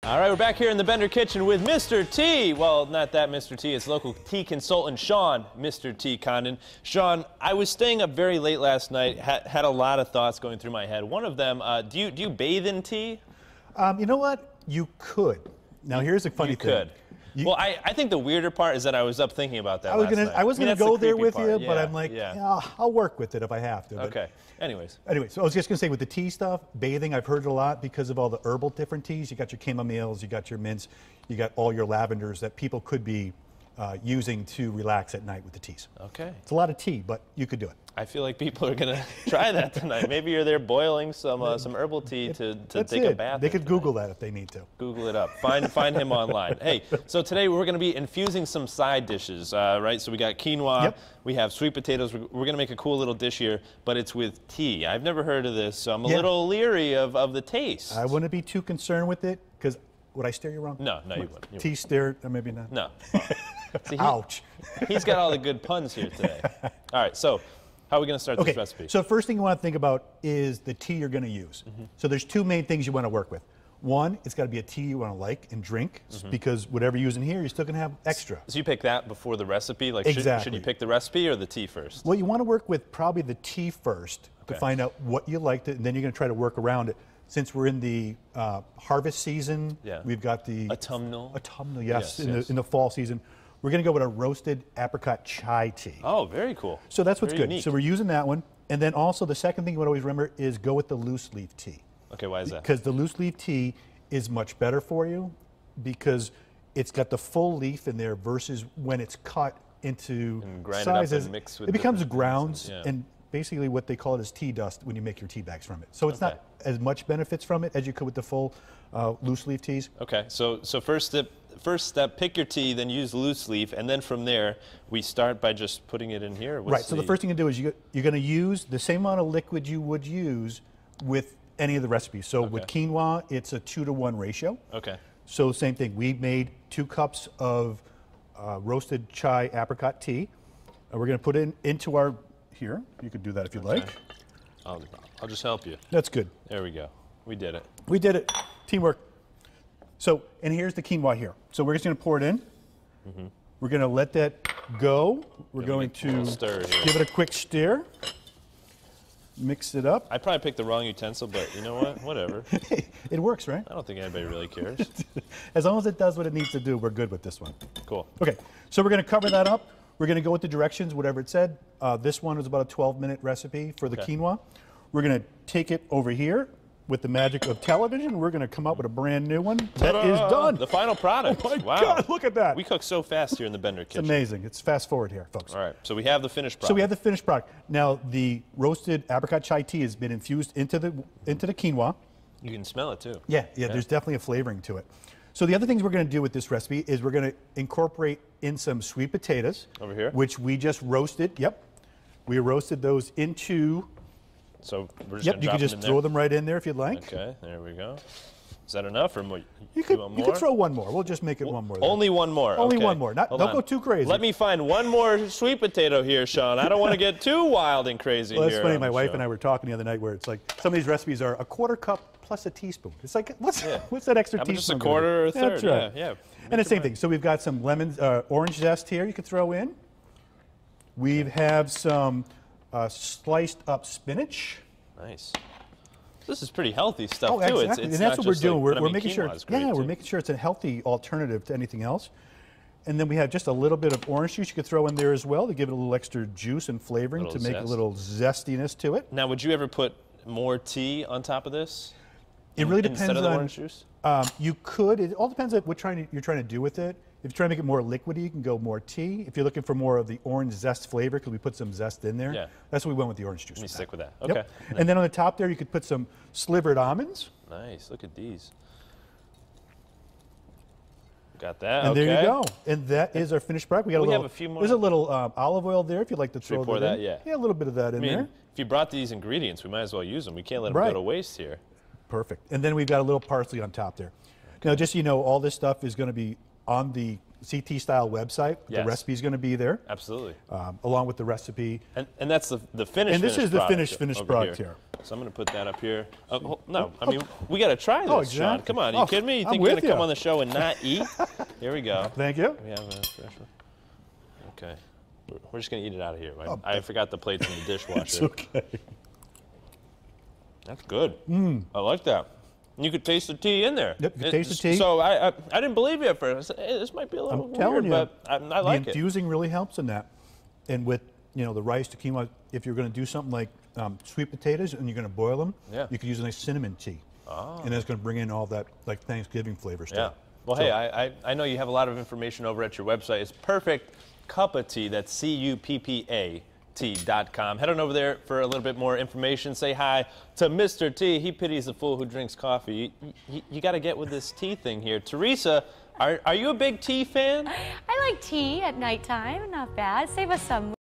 All right, we're back here in the Bender kitchen with Mr. T. Well, not that Mr. T. It's local tea consultant Sean, Mr. T. Condon. Sean, I was staying up very late last night. Had a lot of thoughts going through my head. One of them, do you bathe in tea? You know what? You could. Now here's a funny thing. You could. Well, I think the weirder part is that I was up thinking about that last night. I was gonna go there with you, but I'm like, yeah. Yeah, I'll work with it if I have to. Okay. Anyway, so I was just gonna say with the tea stuff, bathing, I've heard it a lot because of all the herbal different teas. You got your chamomiles, you got your mints, you got all your lavenders that people could be using to relax at night with the teas. Okay. It's a lot of tea, but you could do it. I feel like people are gonna try that tonight. Maybe you're there boiling some herbal tea to take a bath. They could Google that if they need to. Google it up. Find him online. Hey, so today we're going to be infusing some side dishes, right? So we got quinoa, Yep. we have sweet potatoes. We're going to make a cool little dish here, but it's with tea. I've never heard of this, so I'm a little leery of the taste. I wouldn't be too concerned with it because would I steer you wrong? No, you wouldn't. Tea steer, or maybe not. No. See, Ouch. He's got all the good puns here today. All right, so how are we going to start this recipe? So first thing you want to think about is the tea you're going to use. So there's two main things you want to work with. One, it's got to be a tea you want to like and drink because whatever you use in here, you're still going to have extra. So you pick that before the recipe? Like Exactly. Should you pick the recipe or the tea first? Well, you want to work with probably the tea first to find out what you liked, and then you're going to try to work around it. Since we're in the harvest season, we've got the autumnal. Autumnal, yes, in the fall season. We're going to go with a roasted apricot chai tea. Oh, very cool. So that's what's very good. Unique. So we're using that one. And then also the second thing you want to always remember is go with the loose leaf tea. Okay, why is that? Because the loose leaf tea is much better for you because it's got the full leaf in there versus when it's cut into sizes. And mix with it becomes grounds things, and basically what they call it is tea dust when you make your tea bags from it. So it's not as much benefits from it as you could with the full loose leaf teas. Okay, so first step, pick your tea, then use loose leaf, and then from there we start by just putting it in here. Right. So the first thing you do is you're going to use the same amount of liquid you would use with any of the recipes. So with quinoa, it's a 2-to-1 ratio. Okay. So same thing. We made 2 cups of roasted chai apricot tea. We're going to put it into our here. You could do that if you'd like. I'll just help you. That's good. There we go. We did it. We did it. Teamwork. So, and here's the quinoa here. So we're just going to pour it in. We're going to let that go. We're going to give it a quick stir. Mix it up. I probably picked the wrong utensil, but you know what? Whatever. It works, right? I don't think anybody really cares. As long as it does what it needs to do, we're good with this one. Cool. Okay, so we're going to cover that up. We're going to go with the directions, whatever it said. This one was about a 12-minute recipe for the quinoa. We're going to take it over here. With the magic of television, we're going to come up with a brand new one. That is done. The final product. Oh my wow. God, look at that. We cook so fast here in the Bender kitchen. It's amazing. It's fast forward here, folks. All right, so we have the finished product. So we have the finished product. Now, the roasted apricot chai tea has been infused into the quinoa. You can smell it too. Yeah, there's definitely a flavoring to it. So the other things we're going to do with this recipe is we're going to incorporate in some sweet potatoes. Over here? Which we just roasted. Yep. We roasted those into... So we're just you can just throw them right in there if you'd like. Okay, there we go. Is that enough, or more? You could throw one more. We'll just make it one more. Only one more. Only one more. Don't go too crazy. Let me find one more sweet potato here, Sean. I don't want to get too wild and crazy here. Well, that's funny. My wife and I were talking the other night where it's like some of these recipes are a 1/4 cup plus a teaspoon. It's like what's that extra teaspoon? Just a quarter or a third. That's right. Yeah. And the same thing. So we've got some orange zest here. You could throw in. We have some sliced up spinach. Nice. This is pretty healthy stuff too. It's and that's what we're doing. Like, we're making sure. We're making sure it's a healthy alternative to anything else. And then we have just a little bit of orange juice you could throw in there as well to give it a little extra juice and flavoring to make a little zestiness to it. Now, would you ever put more tea on top of this? It really depends instead of the on orange juice. You could. It all depends on what you're trying to do with it. If you're trying to make it more liquidy, you can go more tea. If you're looking for more of the orange zest flavor, because we put some zest in there, that's what we went with the orange juice. Let me stick with that. Okay. Yep. And then on the top there, you could put some slivered almonds. Nice. Look at these. Got that. And there you go. And that is our finished product. We have a few more. There's a little olive oil there if you'd like to throw pour that. Yeah, a little bit of that in there. If you brought these ingredients, we might as well use them. We can't let them go to waste here. Perfect. And then we've got a little parsley on top there. Now, just so you know, all this stuff is going to be on the CT Style website. Yes. The recipe is going to be there. Absolutely. Along with the recipe. And that's the finished. And this is the product finished over product here. So I'm going to put that up here. No, I mean, we got to try this, Oh, Sean. exactly. Come on, are you kidding me? You I'm think you're going with to come you. on the show and not eat? Here we go. Thank you. We have a fresh one. Okay. We're just going to eat it out of here. I forgot the plates in the dishwasher. It's okay. That's good. I like that. You could taste the tea in there. Yep, you can taste the tea. So I didn't believe you at first. I said, hey, this might be a little I'm weird, telling you, but I like the it. infusing really helps in that. And with the rice to quinoa, if you're going to do something like sweet potatoes and you're going to boil them, you could use a nice cinnamon tea. Oh. And that's going to bring in all that like Thanksgiving flavors. Yeah. Well, so, hey, I know you have a lot of information over at your website. It's Perfect Cup of Tea. That's CUPPA.com. Head on over there for a little bit more information. Say hi to Mr. T. He pities the fool who drinks coffee. You got to get with this tea thing here. Teresa, are you a big tea fan? I like tea at nighttime. Not bad. Save us some.